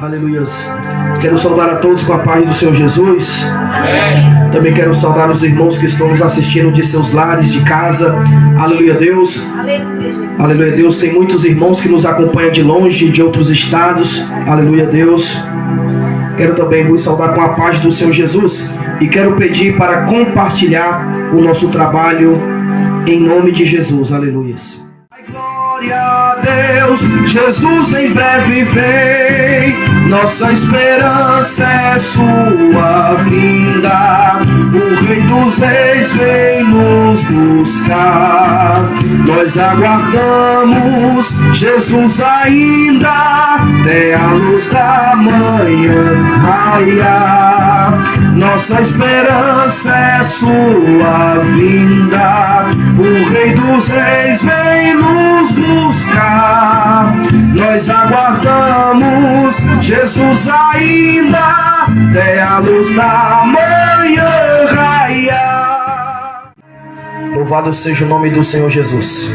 Aleluias. Quero saudar a todos com a paz do Senhor Jesus. Amém. Também quero saudar os irmãos que estão nos assistindo de seus lares, de casa. Aleluia, Deus. Aleluia, Deus. Tem muitos irmãos que nos acompanham de longe, de outros estados. Aleluia, Deus. Quero também vos saudar com a paz do Senhor Jesus. E quero pedir para compartilhar o nosso trabalho em nome de Jesus. Aleluia. Glória a Deus, Jesus em breve vem. Nossa esperança é sua vinda. O Rei dos Reis vem nos buscar. Nós aguardamos Jesus ainda até a luz da manhã raiar. Nossa esperança é sua vinda. O Rei dos Reis vem nos buscar. Nós aguardamos Jesus ainda até a luz da manhã raiar. Louvado seja o nome do Senhor Jesus.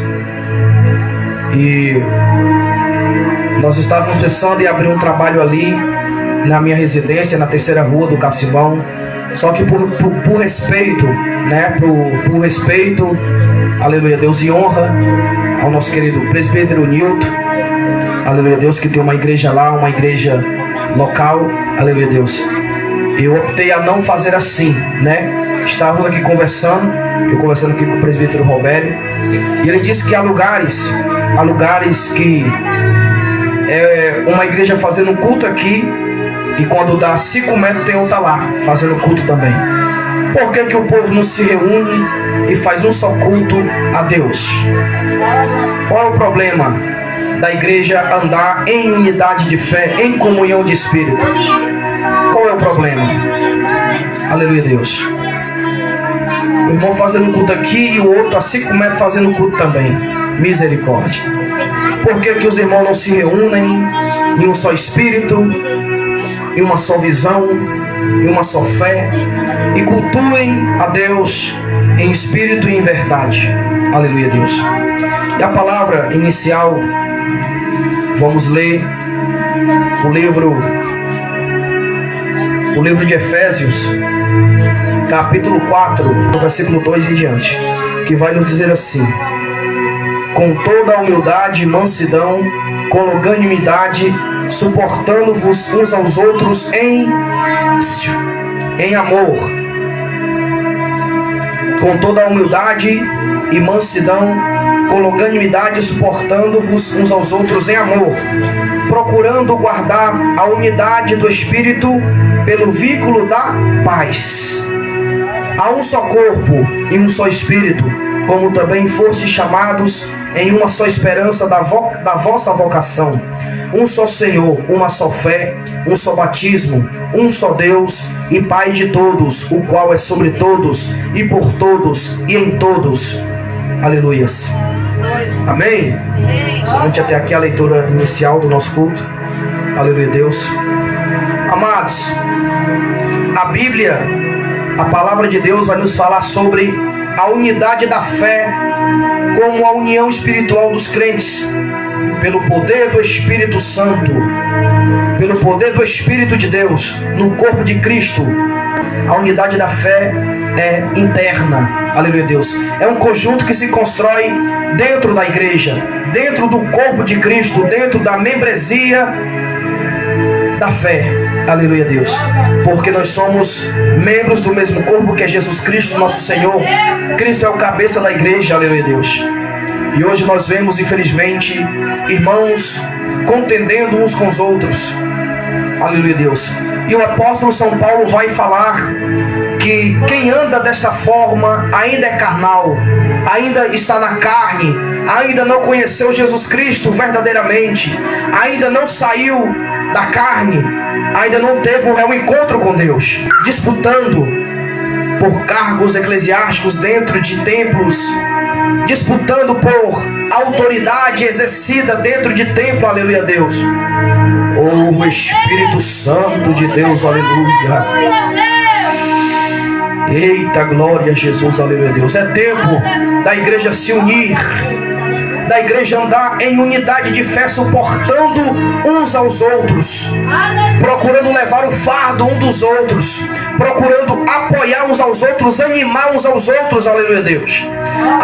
E nós estávamos pensando em abrir um trabalho ali na minha residência, na terceira rua do Cacimão. Só que por respeito, né? Por respeito, aleluia, Deus, e honra ao nosso querido presbítero Nilton, aleluia, Deus, que tem uma igreja lá, uma igreja local, aleluia, Deus. Eu optei a não fazer assim, né? Estávamos aqui conversando, eu conversando aqui com o presbítero Robério, e ele disse que há lugares que uma igreja fazendo um culto aqui, e quando dá 5 metros tem outra lá, fazendo culto também. Por que o povo não se reúne e faz um só culto a Deus? Qual é o problema da igreja andar em unidade de fé, em comunhão de espírito? Qual é o problema? Aleluia, Deus. O irmão fazendo culto aqui e o outro a 5 metros fazendo culto também. Misericórdia. Por que os irmãos não se reúnem em um só espírito, em uma só visão, em uma só fé, e cultuem a Deus em espírito e em verdade? Aleluia, Deus. E a palavra inicial, vamos ler o livro de Efésios, capítulo 4, versículo 2 em diante, que vai nos dizer assim: com toda a humildade e mansidão, com longanimidade, suportando-vos uns aos outros em amor. Com toda a humildade e mansidão, com longanimidade, suportando-vos uns aos outros em amor, procurando guardar a unidade do Espírito pelo vínculo da paz. Há um só corpo e um só Espírito, como também fostes chamados em uma só esperança da vossa vocação. Um só Senhor, uma só fé, um só batismo, um só Deus e Pai de todos, o qual é sobre todos e por todos e em todos. Aleluias. Amém? Somente até aqui a leitura inicial do nosso culto. Aleluia, Deus. Amados, a Bíblia, a palavra de Deus vai nos falar sobre a unidade da fé como a união espiritual dos crentes, pelo poder do Espírito Santo, pelo poder do Espírito de Deus no corpo de Cristo. A unidade da fé é interna, aleluia, Deus. É um conjunto que se constrói dentro da igreja, dentro do corpo de Cristo, dentro da membresia da fé, aleluia, Deus. Porque nós somos membros do mesmo corpo que é Jesus Cristo, nosso Senhor. Cristo é o cabeça da igreja, aleluia, Deus. E hoje nós vemos, infelizmente, irmãos contendendo uns com os outros. Aleluia, Deus. E o apóstolo São Paulo vai falar que quem anda desta forma ainda é carnal, ainda está na carne, ainda não conheceu Jesus Cristo verdadeiramente, ainda não saiu da carne, ainda não teve um real encontro com Deus, disputando por cargos eclesiásticos dentro de templos, disputando por autoridade exercida dentro de templo, aleluia, Deus. Oh, Espírito Santo de Deus, aleluia. Eita, glória a Jesus, aleluia, Deus. É tempo da igreja se unir, da igreja andar em unidade de fé, suportando uns aos outros, procurando levar o fardo um dos outros, procurando apoiar uns aos outros, animar uns aos outros. Aleluia, Deus.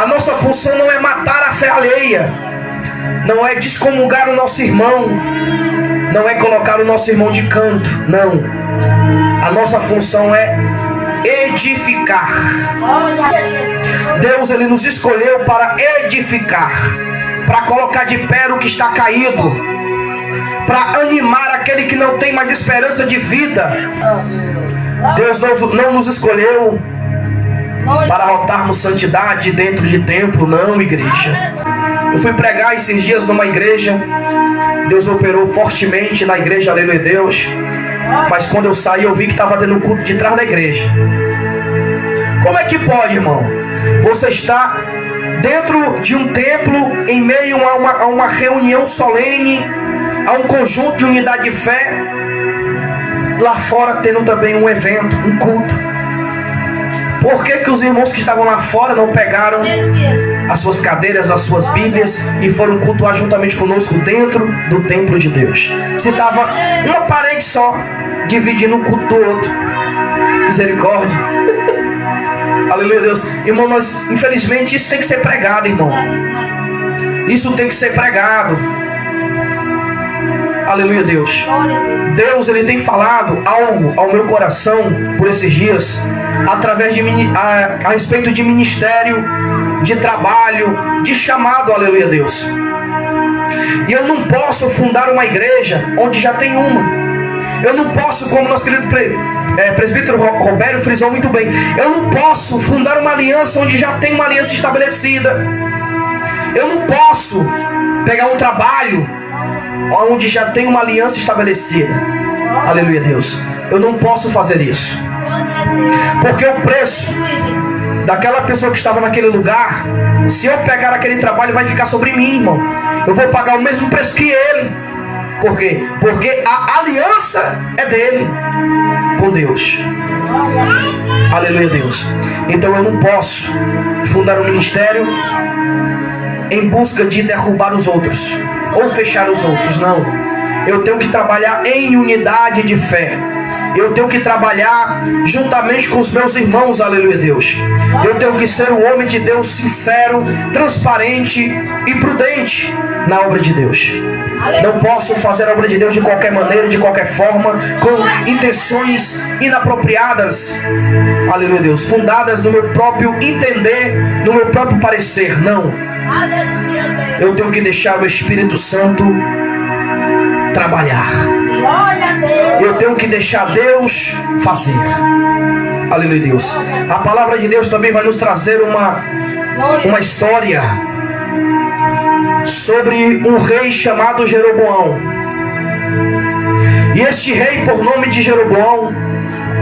A nossa função não é matar a fé alheia, não é descomungar o nosso irmão, não é colocar o nosso irmão de canto, não. A nossa função é edificar. Deus, Ele nos escolheu para edificar, para colocar de pé o que está caído, para animar aquele que não tem mais esperança de vida. Deus não nos escolheu para rotarmos santidade dentro de templo, não, igreja. Eu fui pregar esses dias numa igreja, Deus operou fortemente na igreja, aleluia, Deus. Mas quando eu saí, eu vi que estava tendo culto de trás da igreja. Como é que pode, irmão? Você está dentro de um templo, em meio a uma reunião solene, a um conjunto de unidade de fé, lá fora tendo também um evento, um culto. Por que os irmãos que estavam lá fora não pegaram as suas cadeiras, as suas bíblias e foram cultuar juntamente conosco dentro do templo de Deus? Se estava uma parede só dividindo o culto do outro. Misericórdia. Aleluia, Deus. Irmão, infelizmente isso tem que ser pregado, irmão. Isso tem que ser pregado. Aleluia, Deus. Deus, Ele tem falado algo ao meu coração por esses dias, através de a respeito de ministério, de trabalho, de chamado, aleluia, Deus. E eu não posso fundar uma igreja onde já tem uma. Eu não posso, como nosso querido presbítero Roberto frisou muito bem, eu não posso fundar uma aliança onde já tem uma aliança estabelecida. Eu não posso pegar um trabalho onde já tem uma aliança estabelecida. Aleluia, Deus. Eu não posso fazer isso, porque o preço daquela pessoa que estava naquele lugar, se eu pegar aquele trabalho, vai ficar sobre mim, irmão. Eu vou pagar o mesmo preço que ele. Por quê? Porque a aliança é dele com Deus. Aleluia, Deus. Então eu não posso fundar um ministério em busca de derrubar os outros ou fechar os outros, não. Eu tenho que trabalhar em unidade de fé. Eu tenho que trabalhar juntamente com os meus irmãos, aleluia, Deus. Eu tenho que ser um homem de Deus sincero, transparente e prudente na obra de Deus. Não posso fazer a obra de Deus de qualquer maneira, de qualquer forma, com intenções inapropriadas, aleluia, Deus, fundadas no meu próprio entender, no meu próprio parecer, não. Eu tenho que deixar o Espírito Santo trabalhar. Eu tenho que deixar Deus fazer. Aleluia, Deus. A palavra de Deus também vai nos trazer uma história sobre um rei chamado Jeroboão. E este rei, por nome de Jeroboão,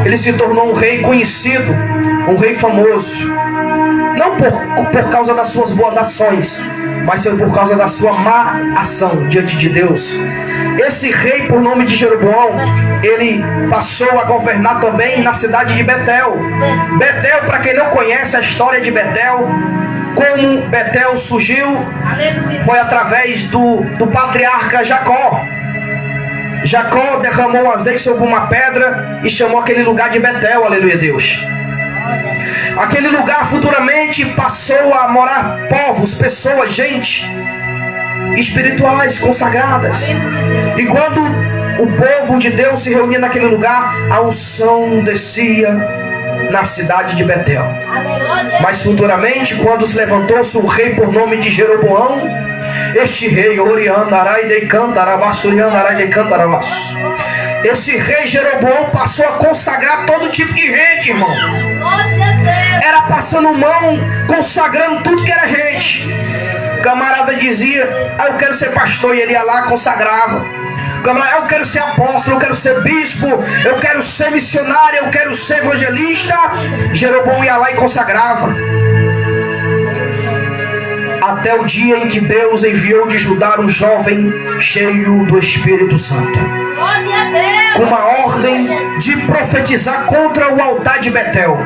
ele se tornou um rei conhecido, um rei famoso, não por causa das suas boas ações, mas por causa da sua má ação diante de Deus. Esse rei, por nome de Jeroboão, ele passou a governar também na cidade de Betel. Betel, para quem não conhece a história de Betel, como Betel surgiu, foi através do patriarca Jacó. Jacó derramou azeite sobre uma pedra e chamou aquele lugar de Betel, aleluia, Deus. Aquele lugar futuramente passou a morar povos, pessoas, gente espirituais, consagradas. E quando o povo de Deus se reunia naquele lugar, a unção descia na cidade de Betel. Mas futuramente, quando se levantou-se um rei por nome de Jeroboão, este rei, esse rei Jeroboão passou a consagrar todo tipo de gente, irmão. Era passando mão, consagrando tudo que era gente. O camarada dizia: eu quero ser pastor, e ele ia lá, consagrava. O camarada: eu quero ser apóstolo, eu quero ser bispo, eu quero ser missionário, eu quero ser evangelista. Jeroboão ia lá e consagrava. Até o dia em que Deus enviou de Judá um jovem cheio do Espírito Santo, com uma ordem de profetizar contra o altar de Betel,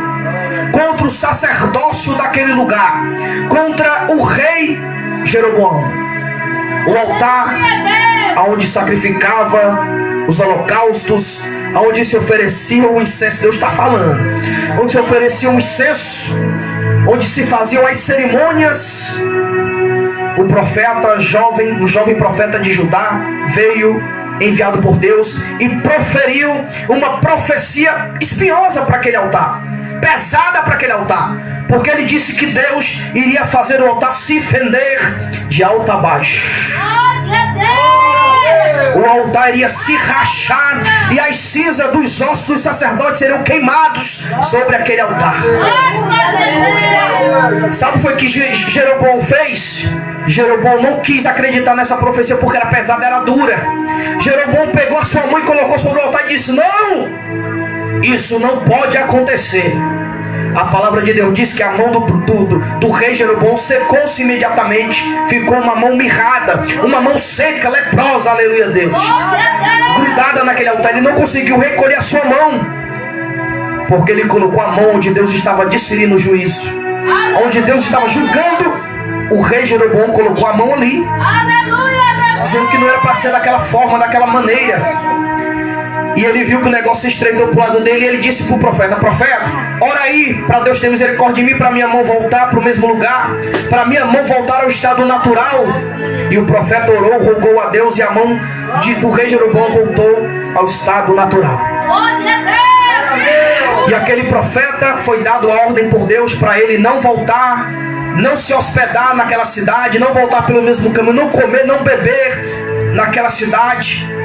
contra o sacerdócio daquele lugar, contra o rei Jeroboão. O altar aonde sacrificava os holocaustos, aonde se oferecia o incenso. Deus está falando. Onde se oferecia o incenso, onde se faziam as cerimônias. O profeta jovem, o jovem profeta de Judá, veio enviado por Deus e proferiu uma profecia espinhosa para aquele altar, pesada para aquele altar, porque ele disse que Deus iria fazer o altar se fender de alto a baixo. O altar iria se rachar e as cinzas dos ossos dos sacerdotes seriam queimados sobre aquele altar. Sabe o que foi que Jeroboão fez? Jeroboão não quis acreditar nessa profecia porque era pesada, era dura. Jeroboão pegou a sua mão e colocou sobre o altar e disse: não, isso não pode acontecer. A palavra de Deus diz que a mão do rei Jeroboão secou-se imediatamente. Ficou uma mão mirrada, uma mão seca, leprosa, aleluia a Deus, grudada naquele altar. Ele não conseguiu recolher a sua mão, porque ele colocou a mão onde Deus estava desferindo o juízo, onde Deus estava julgando. O rei Jeroboão colocou a mão ali, dizendo que não era para ser daquela forma, daquela maneira. E ele viu que o negócio se estreitou para o lado dele. E ele disse para o profeta: profeta, ora aí, para Deus ter misericórdia de mim, para minha mão voltar para o mesmo lugar, para minha mão voltar ao estado natural. E o profeta orou, rogou a Deus, e a mão do rei Jeroboão voltou ao estado natural. E aquele profeta foi dado a ordem por Deus para ele não voltar, não se hospedar naquela cidade, não voltar pelo mesmo caminho, não comer, não beber naquela cidade.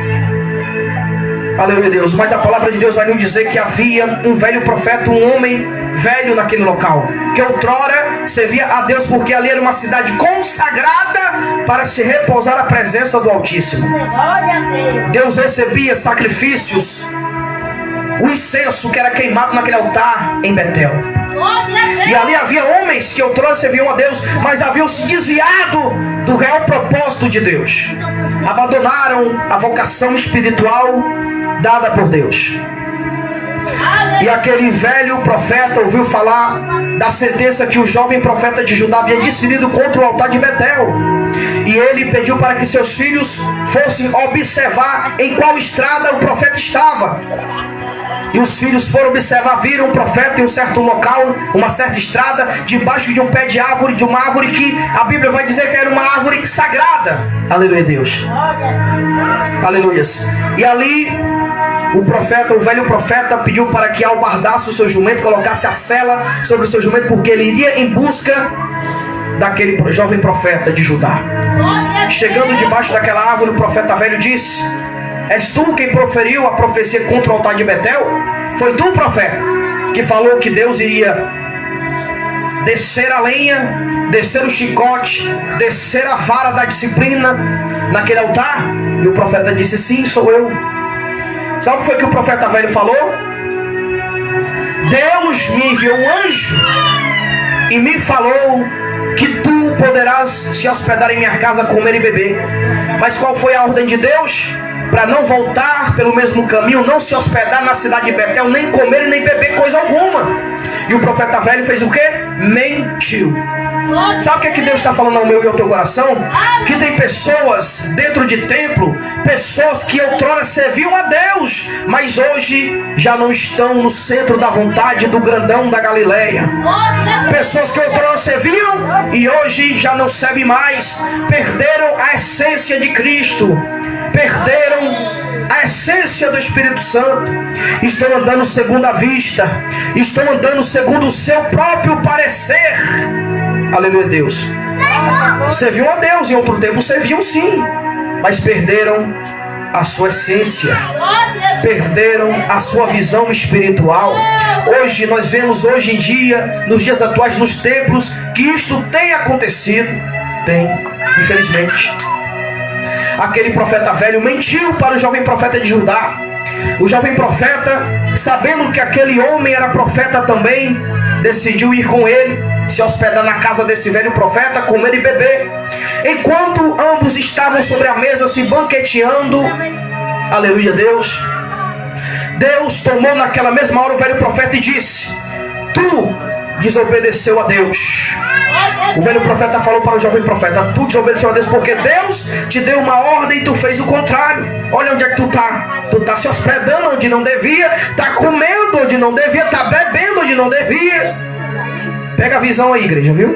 Aleluia, Deus. Mas a palavra de Deus vai nos dizer que havia um velho profeta, um homem velho naquele local, que outrora servia a Deus, porque ali era uma cidade consagrada para se repousar a presença do Altíssimo. Deus recebia sacrifícios, o incenso que era queimado naquele altar em Betel. E ali havia homens que outrora serviam a Deus, mas haviam se desviado do real propósito de Deus. Abandonaram a vocação espiritual dada por Deus. E aquele velho profeta ouviu falar da sentença que o jovem profeta de Judá havia desferido contra o altar de Betel. E ele pediu para que seus filhos fossem observar em qual estrada o profeta estava. E os filhos foram observar, viram o profeta em um certo local, uma certa estrada, debaixo de um pé de árvore, de uma árvore que a Bíblia vai dizer que era uma árvore sagrada. Aleluia, Deus. Aleluia. E ali o profeta, o velho profeta, pediu para que albardasse o seu jumento, colocasse a sela sobre o seu jumento, porque ele iria em busca daquele jovem profeta de Judá. Chegando debaixo daquela árvore, o profeta velho disse: és tu quem proferiu a profecia contra o altar de Betel? Foi tu, profeta, que falou que Deus iria descer a lenha, descer o chicote, descer a vara da disciplina naquele altar? E o profeta disse: sim, sou eu. Sabe o que foi que o profeta velho falou? Deus me enviou um anjo e me falou que tu poderás se hospedar em minha casa, comer e beber. Mas qual foi a ordem de Deus? Para não voltar pelo mesmo caminho, não se hospedar na cidade de Betel, nem comer e nem beber coisa alguma. E o profeta velho fez o quê? Mentiu. Sabe o que é que Deus está falando ao meu e ao teu coração? Que tem pessoas dentro de templo, pessoas que outrora serviam a Deus, mas hoje já não estão no centro da vontade do grandão da Galileia. Pessoas que outrora serviam e hoje já não servem mais. Perderam a essência de Cristo, perderam a essência do Espírito Santo. Estão andando segundo a vista, estão andando segundo o seu próprio parecer. Aleluia, Deus. Serviam a Deus, em outro tempo serviam sim, mas perderam a sua essência, perderam a sua visão espiritual. Hoje nós vemos, hoje em dia, nos dias atuais, nos templos, que isto tem acontecido. Tem, infelizmente. Aquele profeta velho mentiu para o jovem profeta de Judá. O jovem profeta, sabendo que aquele homem era profeta também, decidiu ir com ele, se hospedar na casa desse velho profeta, comer e beber. Enquanto ambos estavam sobre a mesa se banqueteando, aleluia, Deus tomou naquela mesma hora o velho profeta e disse: tu desobedeceu a Deus. O velho profeta falou para o jovem profeta: tu desobedeceu a Deus porque Deus te deu uma ordem e tu fez o contrário. Olha onde é que tu tá. Tu tá se hospedando onde não devia, tá comendo onde não devia, tá bebendo onde não devia. Pega a visão aí, igreja, viu?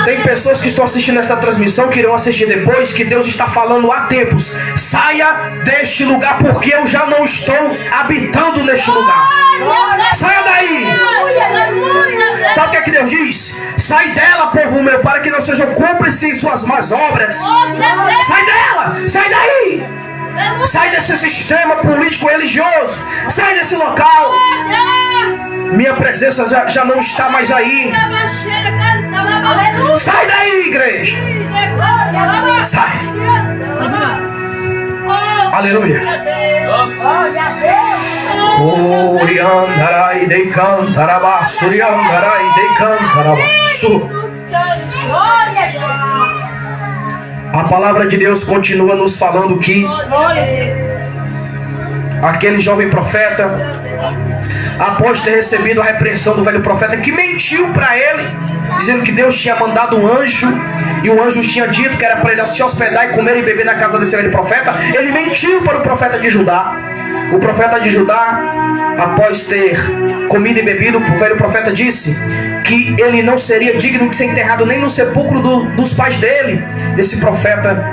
Tem pessoas que estão assistindo essa transmissão, que irão assistir depois, que Deus está falando há tempos: saia deste lugar, porque eu já não estou habitando neste lugar. Saia daí. Sabe o que é que Deus diz? Sai dela, povo meu, para que não sejam cúmplices em suas más obras. Sai dela, sai daí. Sai desse sistema político religioso. Sai desse local. Minha presença já não está mais aí. Sai daí, igreja. Sai. Aleluia. Oriandarai de cantarabaço, oriandarai de cantarabaço. A palavra de Deus continua nos falando que aquele jovem profeta, após ter recebido a repreensão do velho profeta, que mentiu para ele, dizendo que Deus tinha mandado um anjo, e o anjo tinha dito que era para ele se hospedar e comer e beber na casa desse velho profeta. Ele mentiu para o profeta de Judá. O profeta de Judá, após ter comido e bebido, o velho profeta disse que ele não seria digno de ser enterrado nem no sepulcro dos pais dele, desse profeta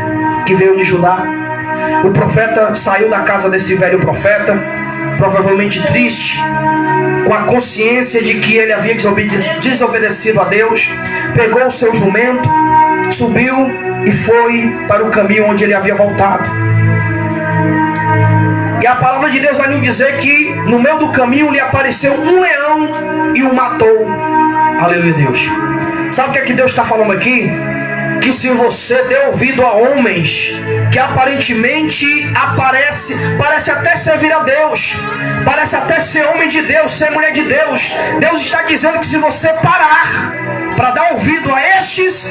que veio de Judá. O profeta saiu da casa desse velho profeta, provavelmente triste, com a consciência de que ele havia desobedecido a Deus. Pegou o seu jumento, subiu e foi para o caminho onde ele havia voltado. E a palavra de Deus vai nos dizer que no meio do caminho lhe apareceu um leão e o matou. Aleluia, Deus. Sabe o que é que Deus está falando aqui? Que se você der ouvido a homens que aparentemente parece até servir a Deus, parece até ser homem de Deus, ser mulher de Deus, Deus está dizendo que se você parar para dar ouvido a estes,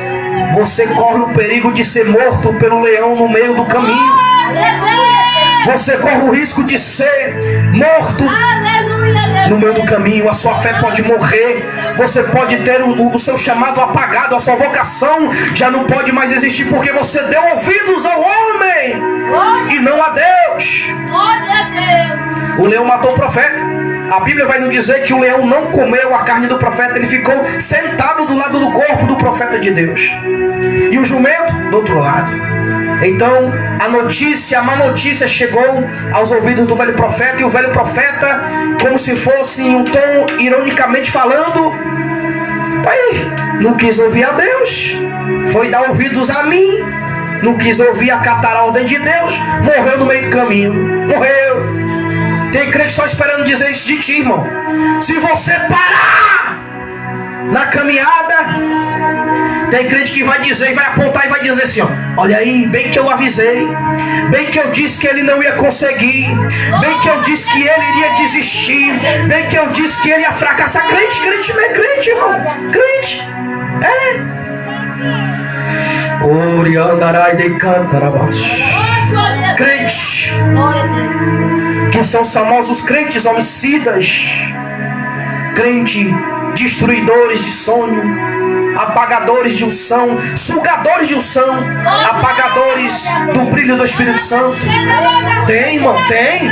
você corre o perigo de ser morto pelo leão no meio do caminho. Você corre o risco de ser morto no meio do caminho. A sua fé pode morrer. Você pode ter o seu chamado apagado. A sua vocação já não pode mais existir, porque você deu ouvidos ao homem e não a Deus. O leão matou o profeta. A Bíblia vai nos dizer que o leão não comeu a carne do profeta. Ele ficou sentado do lado do corpo do profeta de Deus, e o jumento do outro lado. Então a má notícia chegou aos ouvidos do velho profeta, e o velho profeta, como se fosse em um tom ironicamente falando, não quis ouvir a Deus, foi dar ouvidos a mim, não quis ouvir, acatar a ordem de Deus, morreu no meio do caminho, morreu. Tem crente só esperando dizer isso de ti, irmão. Se você parar na caminhada, tem crente que vai dizer e vai apontar e vai dizer assim, ó: olha aí, bem que eu avisei, bem que eu disse que ele não ia conseguir, bem que eu disse que ele iria desistir, bem que eu disse que ele ia fracassar. Crente não é crente, irmão. Crente Oriandarai de cantarabaço. Crente que são os famosos crentes homicidas, crente destruidores de sonho, apagadores de unção, sugadores de unção, apagadores do brilho do Espírito Santo. Tem, irmão, tem.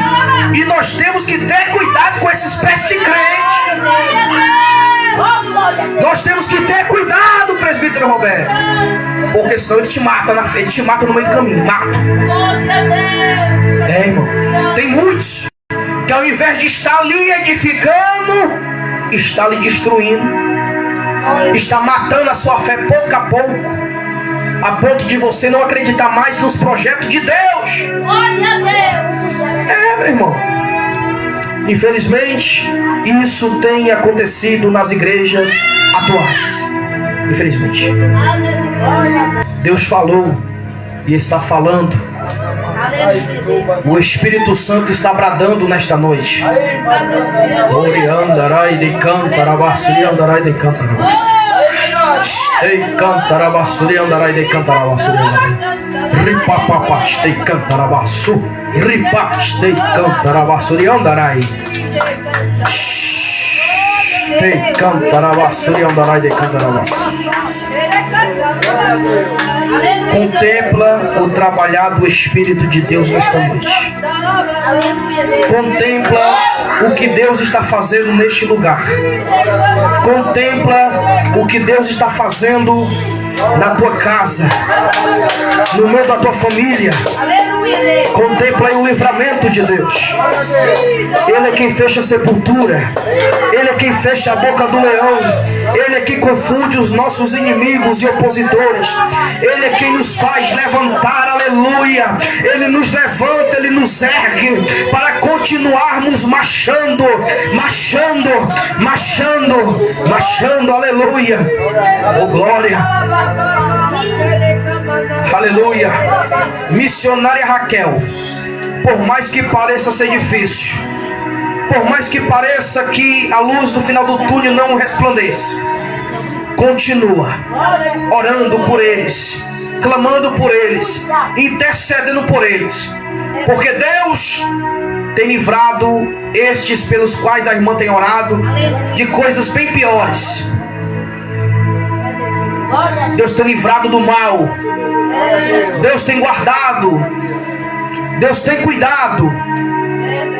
E nós temos que ter cuidado com essa espécie de crente. Nós temos que ter cuidado, presbítero Roberto, porque senão ele te mata na frente, ele te mata no meio do caminho, mata. Irmão, tem muitos que ao invés de estar ali edificando, está ali destruindo, está matando a sua fé pouco a pouco, a ponto de você não acreditar mais nos projetos de Deus. Meu irmão, infelizmente isso tem acontecido nas igrejas atuais. Infelizmente, Deus falou e está falando. O Espírito Santo está bradando nesta noite. Oriandarai de cantarabaçu, oriandarai de cantarabaçu. Stei cantarabaçu, oriandarai de cantarabaçu. Ripapapá, stei cantarabaçu. Ripas te cantarabasuri andarai. Te cantarabasuri andarai de cantarabas. Contempla o trabalhar do Espírito de Deus nesta noite. Contempla o que Deus está fazendo neste lugar. Contempla o que Deus está fazendo na tua casa, no meio da tua família. Contempla aí o livramento de Deus. Ele é quem fecha a sepultura. Ele é quem fecha a boca do leão. Ele é quem confunde os nossos inimigos e opositores. Ele é quem nos faz levantar, aleluia. Ele nos levanta, Ele nos ergue para continuarmos marchando, aleluia. Oh glória. Aleluia. Missionária Raquel, por mais que pareça ser difícil, por mais que pareça que a luz no final do túnel não resplandeça, continua orando por eles, clamando por eles, intercedendo por eles, porque Deus tem livrado estes pelos quais a irmã tem orado de coisas bem piores. Deus tem livrado do mal. Deus tem guardado. Deus tem cuidado.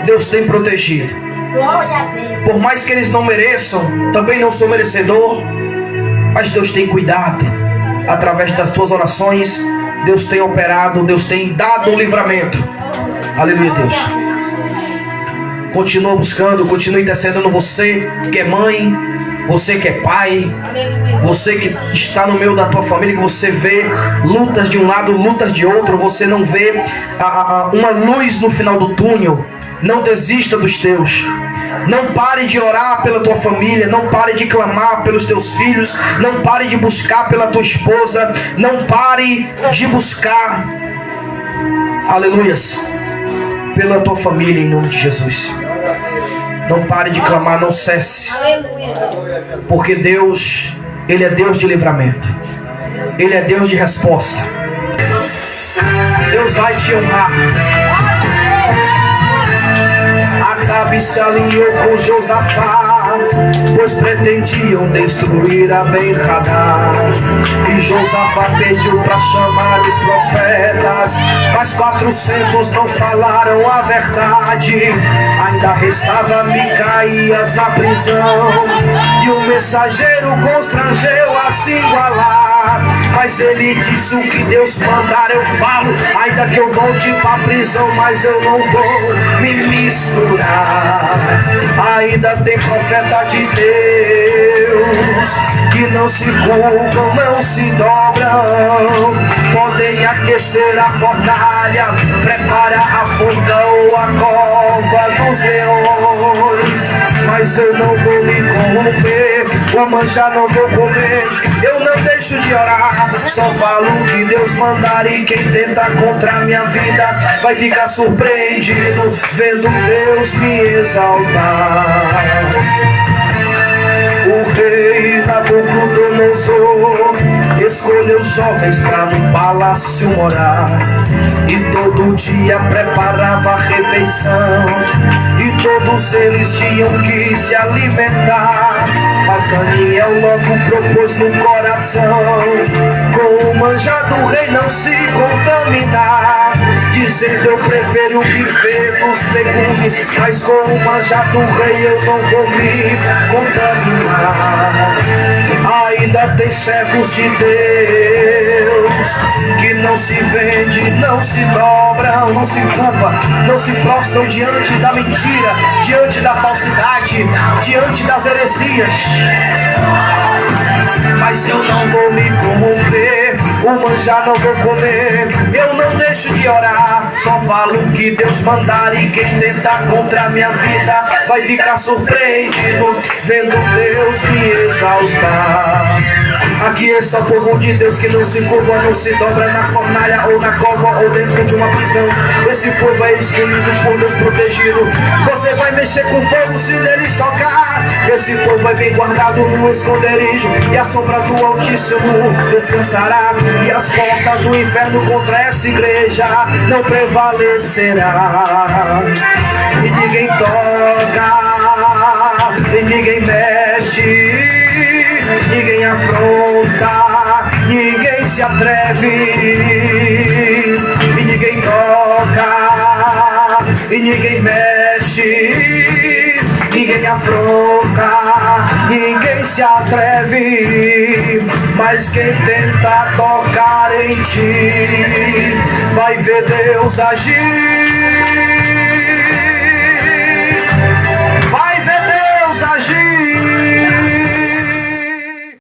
Deus tem protegido. Por mais que eles não mereçam, também não sou merecedor, mas Deus tem cuidado. Através das tuas orações, Deus tem operado, Deus tem dado um livramento. Aleluia, Deus. Continua buscando, continua intercedendo. Você que é mãe, você que é pai, você que está no meio da tua família, que você vê lutas de um lado, lutas de outro, você não vê uma luz no final do túnel. Não desista dos teus. Não pare de orar pela tua família. Não pare de clamar pelos teus filhos. Não pare de buscar pela tua esposa. Não pare de buscar, aleluias, pela tua família, em nome de Jesus. Não pare de clamar, não cesse. Porque Deus, Ele é Deus de livramento. Ele é Deus de resposta. Deus vai te honrar. Acabe se alinhou com Josafá, pois pretendiam destruir a Ben-Hadad. E Josafá pediu para chamar os profetas, mas 400 não falaram a verdade. Ainda restava Micaías na prisão, e o mensageiro constrangeu a se igualar. Mas ele disse: o que Deus mandar eu falo, ainda que eu volte para a prisão, mas eu não vou me misturar. Ainda tem profeta de Deus que não se curvam, não se dobram. Podem aquecer a fornalha, prepara a forca ou a cova dos leões. Mas eu não vou me corromper, o manjar não vou comer. Eu não deixo de orar, só falo o que Deus mandar. E quem tenta contra a minha vida vai ficar surpreendido, vendo Deus me exaltar. O rei Nabucodonosor escolheu jovens para no palácio morar, e todo dia preparava a refeição, e todos eles tinham que se alimentar. Mas Daniel logo propôs no coração, com o manjar do rei não se contaminar, dizendo: eu prefiro viver dos legumes, mas com o manjar do rei eu não vou me contaminar. Ainda tem servos de Deus que não se vende, não se dobram, não se curva, não se prostram diante da mentira, diante da falsidade, diante das heresias. Mas eu não vou me corromper, o manjar não vou comer. Eu não deixo de orar, só falo o que Deus mandar. E quem tentar contra a minha vida vai ficar surpreendido, vendo Deus me exaltar. Aqui está o povo de Deus que não se curva, não se dobra na fornalha ou na cova ou dentro de uma prisão. Esse povo é escolhido por Deus, protegido. Você vai mexer com fogo se neles tocar. Esse povo é bem guardado no esconderijo, e a sombra do Altíssimo descansará. E as portas do inferno contra essa igreja não prevalecerá. E ninguém toca, e ninguém mexe, ninguém afronta, ninguém se atreve, e ninguém toca, e ninguém mexe, ninguém afronta, ninguém se atreve. Mas quem tenta tocar em ti vai ver Deus agir.